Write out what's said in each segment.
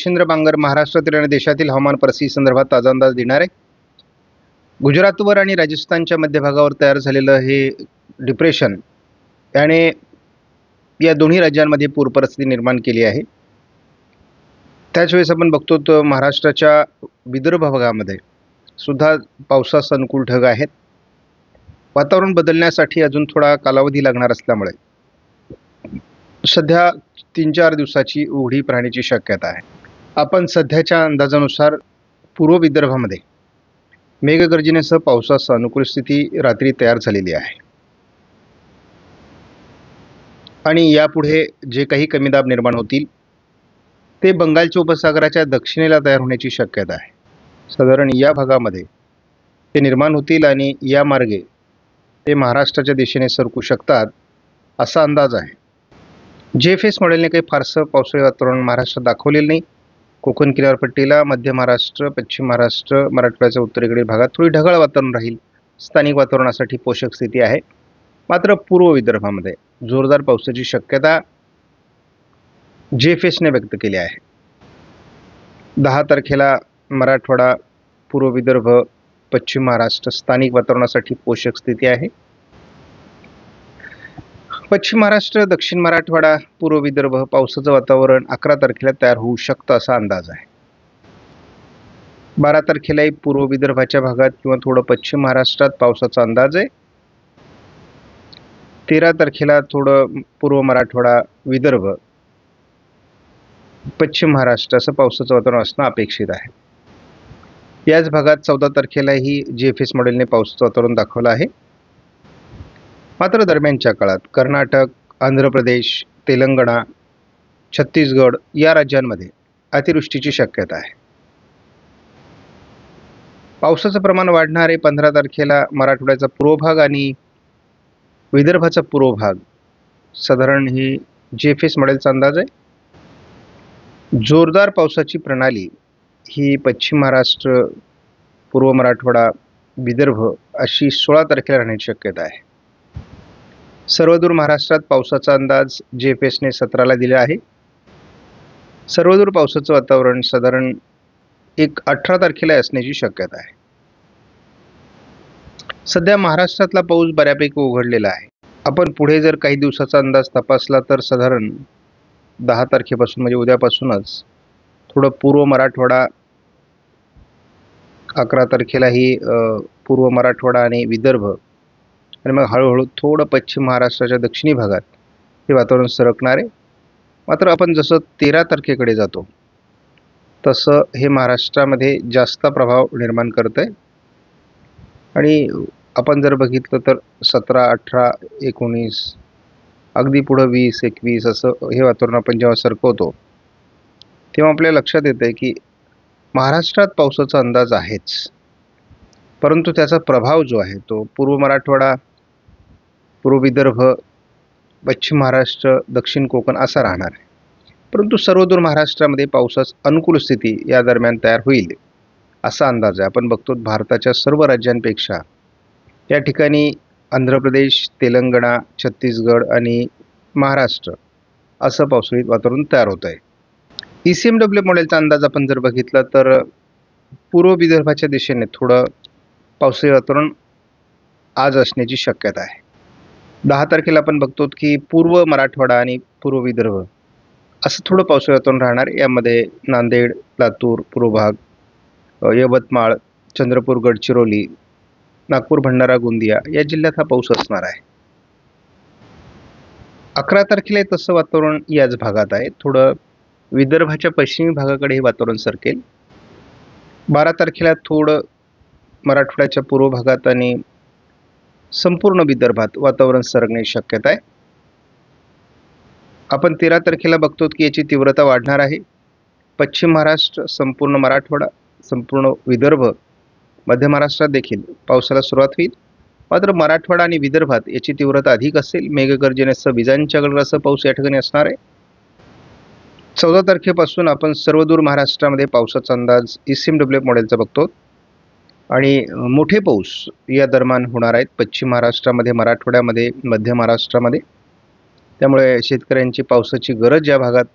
मच्छिंद्र बांगर महाराष्ट्रातील आणि देशातील हवामान परिस्थिती संदर्भात ताजा अंदाज देणार आहे। गुजरातवर आणि राजस्थानच्या मध्यभागावर तयार झालेलं हे डिप्रेशन याने या दोन्ही राज्यांमध्ये पूर परिस्थिती निर्माण केली आहे। त्याच वेळेस आपण बघतो तर महाराष्ट्राच्या विदर्भ भागामध्ये सुद्धा पावसास अनुकूल ढग आहेत। वातावरण बदलण्यासाठी अजून थोडा कालावधी लागणार असल्यामुळे सध्या 3-4 दिवसाची उघडीप राहण्याची शक्यता आहे। आपण सध्याच्या अंदाजानुसार पूर्व विदर्भामध्ये मेघगर्जनेसह पावसास अनुकूल स्थिती रात्री तयार झालेली आहे आणि यापुढे जे काही कमी दाब निर्माण होतील ते बंगालच्या उपसागराच्या दक्षिणेला तयार होण्याची शक्यता आहे। साधारण या भागामध्ये ते निर्माण होतील आणि या मार्गे ते महाराष्ट्राच्या दिशेने सरकू शकतात असा अंदाज आहे। JFS मॉडेलने काही फारसं पावसाळी वातावरण महाराष्ट्रात दाखवलेलं नाही। कोकण किनारपट्टीला, मध्य महाराष्ट्र, पश्चिम महाराष्ट्र, मराठवाड्याच्या उत्तरेकडील भागात थोडी ढगाळ वातावरण राहील। स्थानिक वातावरणासाठी पोषक स्थिती आहे। मात्र पूर्व विदर्भामध्ये जोरदार पावसाची शक्यता JFSने व्यक्त केली आहे। 10 तारखेला मराठवाडा, पूर्व विदर्भ, पश्चिम महाराष्ट्र स्थानिक वातावरणासाठी पोषक स्थिती आहे। पश्चिम महाराष्ट्र, दक्षिण मराठवाडा, पूर्व विदर्भ पावसाचं वातावरण 11 तारखेला तयार होऊ शकतं असा अंदाज आहे। 12 तारखेलाही पूर्व विदर्भाच्या भागात किंवा थोडं पश्चिम महाराष्ट्रात पावसाचा अंदाज आहे। 13 तारखेला थोडं पूर्व मराठवाडा, विदर्भ, पश्चिम महाराष्ट्र असं पावसाचं वातावरण असणं अपेक्षित आहे। याच भागात 14 तारखेलाही JFS मॉडेलने पावसाचं वातावरण दाखवलं आहे। मात्र दरम्यानच्या काळात कर्नाटक, आंध्र प्रदेश, तेलंगणा, छत्तीसगड या राज्यांमध्ये अतिवृष्टीची शक्यता आहे। पावसाचं प्रमाण वाढणार आहे। 15 तारखेला मराठवाड्याचा पूर्व भाग आणि विदर्भाचा पूर्व भाग साधारण ही JFS मॉडेलचा अंदाज आहे। जोरदार पावसाची प्रणाली ही पश्चिम महाराष्ट्र, पूर्व मराठवाडा, विदर्भ अशी 16 तारखेला राहण्याची शक्यता आहे। सर्वदूर महाराष्ट्रात पावसाचा अंदाज JFSने 17ला दिला आहे। सर्वदूर पावसाचं वातावरण साधारण 18 तारखेला असण्याची शक्यता आहे। सध्या महाराष्ट्रातला पाऊस बऱ्यापैकी उघडलेला आहे। आपण पुढे जर काही दिवसाचा अंदाज तपासला तर साधारण 10 तारखेपासून म्हणजे उद्यापासूनच थोडं पूर्व मराठवाडा, 11 तारखेलाही पूर्व मराठवाडा आणि विदर्भ आणि मग हळूहळू थोडं पश्चिम महाराष्ट्राच्या दक्षिणी भागात हे वातावरण सरकणार आहे। मात्र आपण जसं 13 तारखेकडे जातो तसं हे महाराष्ट्रामध्ये जास्त प्रभाव निर्माण करत आहे आणि आपण जर बघितलं तर 17, 18, 19 अगदी पुढं 20, 21 असं हे वातावरण आपण जेव्हा सरकवतो तेव्हा आपल्या लक्षात येतं आहे की महाराष्ट्रात पावसाचा अंदाज आहेच, परंतु त्याचा प्रभाव जो आहे तो पूर्व मराठवाडा, पूर्व विदर्भ, पश्चिम महाराष्ट्र, दक्षिण कोकण असा राहणार आहे। परंतु सर्वदूर महाराष्ट्रामध्ये पावसास अनुकूल स्थिती या दरम्यान तयार होईल असा अंदाज आहे। आपण बघतो भारताच्या सर्व राज्यांपेक्षा या ठिकाणी आंध्र प्रदेश, तेलंगणा, छत्तीसगड आणि महाराष्ट्र असं पावसाळी वातावरण तयार होत आहे। ECMW मॉडेलचा अंदाज आपण जर बघितला तर पूर्व विदर्भाच्या दिशेने थोडं पावसाळी वातावरण आज असण्याची शक्यता आहे। 10 तारखेला आपण बघतो की पूर्व मराठवाडा आणि पूर्व विदर्भ असं थोडं पावसाळी वातावरण राहणार। यामध्ये नांदेड, लातूर पूर्व भाग, यवतमाळ, चंद्रपूर, गडचिरोली, नागपूर, भंडारा, गोंदिया या जिल्ह्यात हा पाऊस असणार आहे। 11 तारखेला तसं वातावरण याच भागात आहे। थोडं विदर्भाच्या पश्चिमी भागाकडे हे वातावरण सरकेल। 12 तारखेला थोडं मराठवाड्याच्या पूर्व भागात आणि संपूर्ण विदर्भात वातावरण सरकण्याची शक्यता आहे। आपण 13 तारखेला बघतो की याची तीव्रता वाढणार आहे। पश्चिम महाराष्ट्र, संपूर्ण मराठवाडा, संपूर्ण विदर्भ, मध्य महाराष्ट्रात देखील पावसाला सुरुवात होईल। मात्र मराठवाडा आणि विदर्भात याची तीव्रता अधिक असेल। मेघगर्जनेसह विजांच्या गडगडासह पाऊस या ठिकाणी असणार आहे। 14 तारखेपासून आपण सर्वदूर महाराष्ट्रामध्ये पावसाचा अंदाज ECMW मॉडेलचा बघतो आणि मोठे पाऊस या दरम्यान होणार आहेत पश्चिम महाराष्ट्रामध्ये, मराठवाड्यामध्ये, मध्य महाराष्ट्रामध्ये। त्यामुळे शेतकऱ्यांची पावसाची गरज या भागात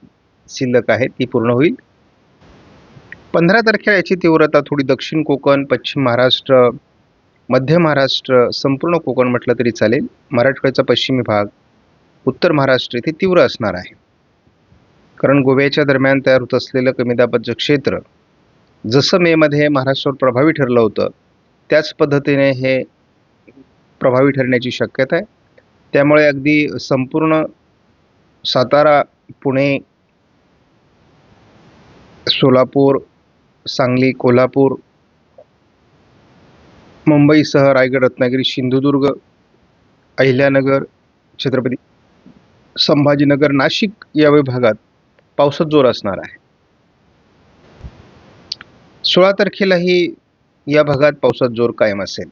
शिल्लक आहे ती पूर्ण होईल। 15 तारखेला याची तीव्रता थोडी दक्षिण कोकण, पश्चिम महाराष्ट्र, मध्य महाराष्ट्र, संपूर्ण कोकण म्हटलं तरी चालेल, मराठवाड्याचा पश्चिमी भाग, उत्तर महाराष्ट्र इथे तीव्र असणार आहे. कारण गोव्याच्या दरम्यान तयार होत असलेलं कमी दाबाचं क्षेत्र जसं मेमध्ये महाराष्ट्रावर प्रभावी ठरलं होतं त्याच पद्धतीने हे प्रभावी ठरण्याची शक्यता आहे. त्यामुळे अगदी संपूर्ण सातारा, पुणे, सोलापूर, सांगली, कोल्हापूर, मुंबईसह रायगड, रत्नागिरी, सिंधुदुर्ग, अहिल्यानगर, छत्रपती संभाजीनगर, नाशिक या विभागात पावसाचा जोर असणार आहे. 16 तारखेलाही या भागात पावसाचा जोर कायम असेल.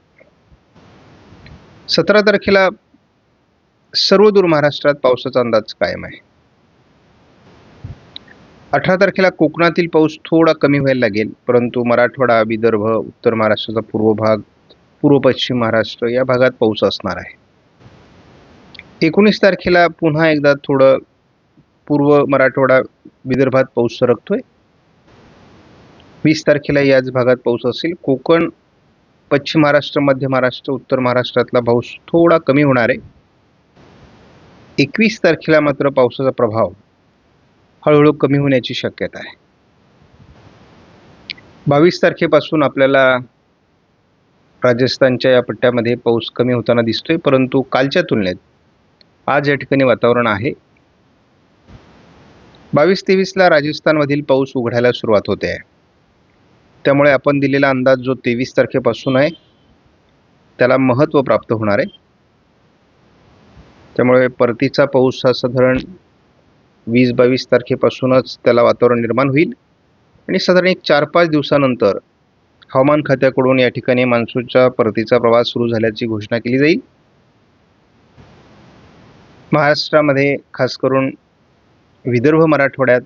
17 तारखेला सर्व दूर महाराष्ट्रात पावसाचा अंदाज कायम आहे. 18 तारखेला कोकणातील पाऊस थोडा कमी व्हायला लागेल, परंतु मराठवाडा, विदर्भ, उत्तर महाराष्ट्राचा पूर्व भाग, पूर्व पश्चिम महाराष्ट्र या भागात पाऊस असणार आहे. 19 तारखेला पुन्हा एकदा थोडं पूर्व मराठवाडा, विदर्भात पाऊस सरकतोय. 20 तारखेला याच भागात पाऊस असेल. कोकण, पश्चिम महाराष्ट्र, मध्य महाराष्ट्र, उत्तर महाराष्ट्रातला पाऊस थोडा कमी होणार आहे. 21 तारखेला मात्र पावसाचा प्रभाव हळूहळू कमी होण्याची शक्यता आहे. 22 तारखेपासून आपल्याला राजस्थानच्या या पट्ट्यामध्ये पाऊस कमी होताना दिसतोय, परंतु कालच्या तुलनेत आज या ठिकाणी वातावरण आहे. 22-23ला राजस्थानमधील पाऊस उघडायला सुरुवात होते आहे. त्यामुळे आपण दिलेला अंदाज जो 23 तारखेपासून आहे त्याला महत्त्व प्राप्त होणार आहे. त्यामुळे परतीचा पाऊस हा साधारण 20-22 तारखेपासूनच त्याला वातावरण निर्माण होईल आणि साधारण एक 4-5 दिवसानंतर हवामान खात्याकडून या ठिकाणी मान्सूनच्या परतीचा प्रवास सुरू झाल्याची घोषणा केली जाईल. महाराष्ट्रामध्ये खास करून विदर्भ, मराठवाड्यात,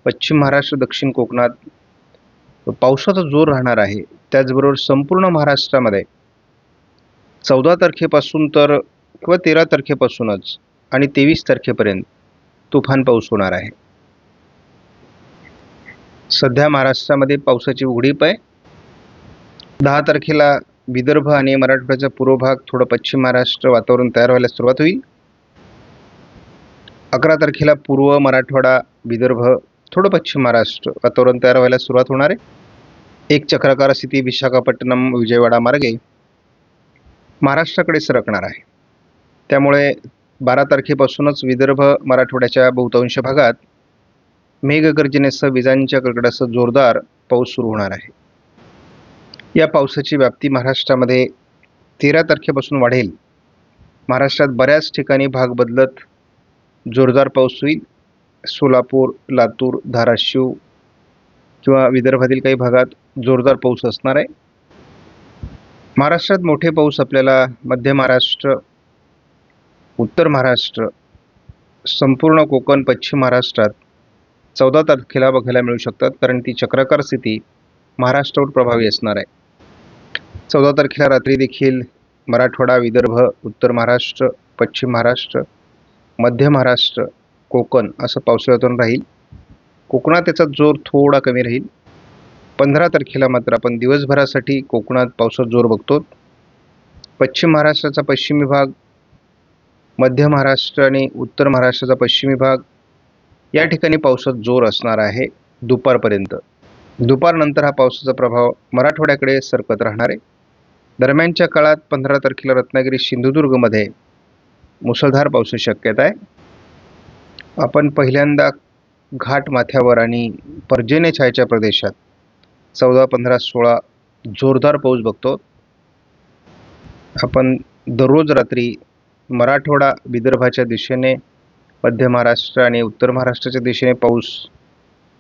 पश्चिम महाराष्ट्र, दक्षिण कोकणात पावसाचा जोर राहणार आहे. त्याचबरोबर संपूर्ण महाराष्ट्रामध्ये 14 तारखेपासून तर किंवा 13 तारखेपासूनच आणि 23 तारखेपर्यंत तुफान पाऊस होणार आहे. सध्या महाराष्ट्रामध्ये पावसाची उघडीप आहे. 10 तारखेला विदर्भ आणि मराठवाड्याचा पूर्व भाग, थोडं पश्चिम महाराष्ट्र वातावरण तयार व्हायला सुरुवात होईल. 11 तारखेला पूर्व मराठवाडा, विदर्भ, थोडं पश्चिम महाराष्ट्र वातावरण तयार व्हायला सुरुवात होणार आहे. एक चक्राकार स्थिती विशाखापट्टणम, विजयवाडा मार्गे महाराष्ट्राकडे सरकणार आहे. त्यामुळे 12 तारखेपासूनच विदर्भ, मराठवाड्याच्या बहुतांश भागात मेघगर्जनेसह विजांच्या कडकडाटासह जोरदार पाऊस सुरू होणार आहे. या पावसाची व्याप्ती महाराष्ट्रामध्ये 13 तारखेपासून वाढेल. महाराष्ट्रात बऱ्याच ठिकाणी भाग बदलत जोरदार पाऊस होईल. सोलापूर, लातूर, धाराशिव किंवा विदर्भातील काही भागात जोरदार पाऊस असणार आहे. महाराष्ट्रात मोठे पाऊस आपल्याला मध्य महाराष्ट्र, उत्तर महाराष्ट्र, संपूर्ण कोकण, पश्चिम महाराष्ट्रात 14 तारखेला बघायला मिळू शकतात, कारण ती चक्राकार स्थिती महाराष्ट्रावर प्रभावी असणार आहे. 14 तारखेला रात्री देखील मराठवाडा, विदर्भ, उत्तर महाराष्ट्र, पश्चिम महाराष्ट्र, मध्य महाराष्ट्र, कोकण असं पावसाळी वातावरण राहील. कोकणात त्याचा जोर थोडा कमी राहील. 15 तारखेला मात्र आपण दिवसभरासाठी कोकणात पावसाचा जोर बघतो. पश्चिम महाराष्ट्राचा पश्चिमी भाग, मध्य महाराष्ट्र आणि उत्तर महाराष्ट्राचा पश्चिमी भाग या ठिकाणी पावसाचा जोर असणार आहे दुपारपर्यंत. दुपारनंतर हा पावसाचा प्रभाव मराठवाड्याकडे सरकत राहणार आहे. दरम्यानच्या काळात 15 तारखेला रत्नागिरी, सिंधुदुर्गमध्ये मुसळधार पावसाची शक्यता आहे. आपण पहिल्यांदा घाट माथ्यावर आणि पर्जन्य छायेच्या प्रदेशात 14, 15, 16 जोरदार पाऊस बघतो. आपण दररोज रात्री मराठवाडा, विदर्भाच्या दिशेने, मध्य महाराष्ट्र आणि उत्तर महाराष्ट्राच्या दिशेने पाऊस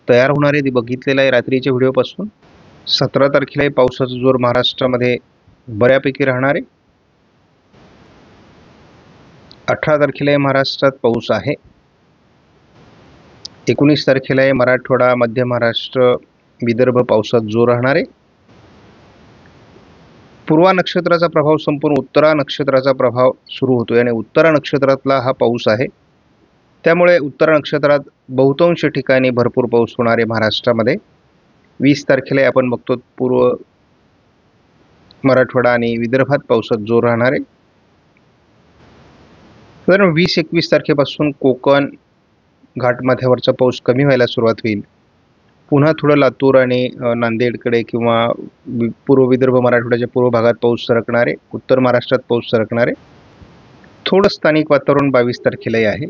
तयार होणार आहे ते बघितलेलं आहे रात्रीच्या व्हिडिओपासून. 17 तारखेलाही पावसाचा जोर महाराष्ट्रामध्ये बऱ्यापैकी राहणार आहे. 18 तारखेलाही महाराष्ट्रात पाऊस आहे. 19 तारखेलाही मराठवाडा, मध्य महाराष्ट्र, विदर्भ पावसात जोर राहणार आहे. पूर्वा नक्षत्राचा प्रभाव संपूर्ण उत्तरा नक्षत्राचा प्रभाव सुरू होतोय आणि उत्तरा नक्षत्रातला हा पाऊस आहे. त्यामुळे उत्तरा नक्षत्रात बहुतांश ठिकाणी भरपूर पाऊस होणार आहे महाराष्ट्रामध्ये. 20 तारखेला आपण बघतो पूर्व मराठवाडा आणि विदर्भात पावसात जोर राहणार आहे. तर 20-21 तारखेपासून कोकण घाटमाथ्यावरचा पाऊस कमी व्हायला सुरुवात होईल. पुन्हा थोडं लातूर आणि नांदेडकडे किंवा पूर्व विदर्भ मराठवाड्याच्या पूर्व भागात पाऊस सरकणार आहे. उत्तर महाराष्ट्रात पाऊस सरकणार आहे. थोडं स्थानिक वातावरण 22 तारखेलाही आहे.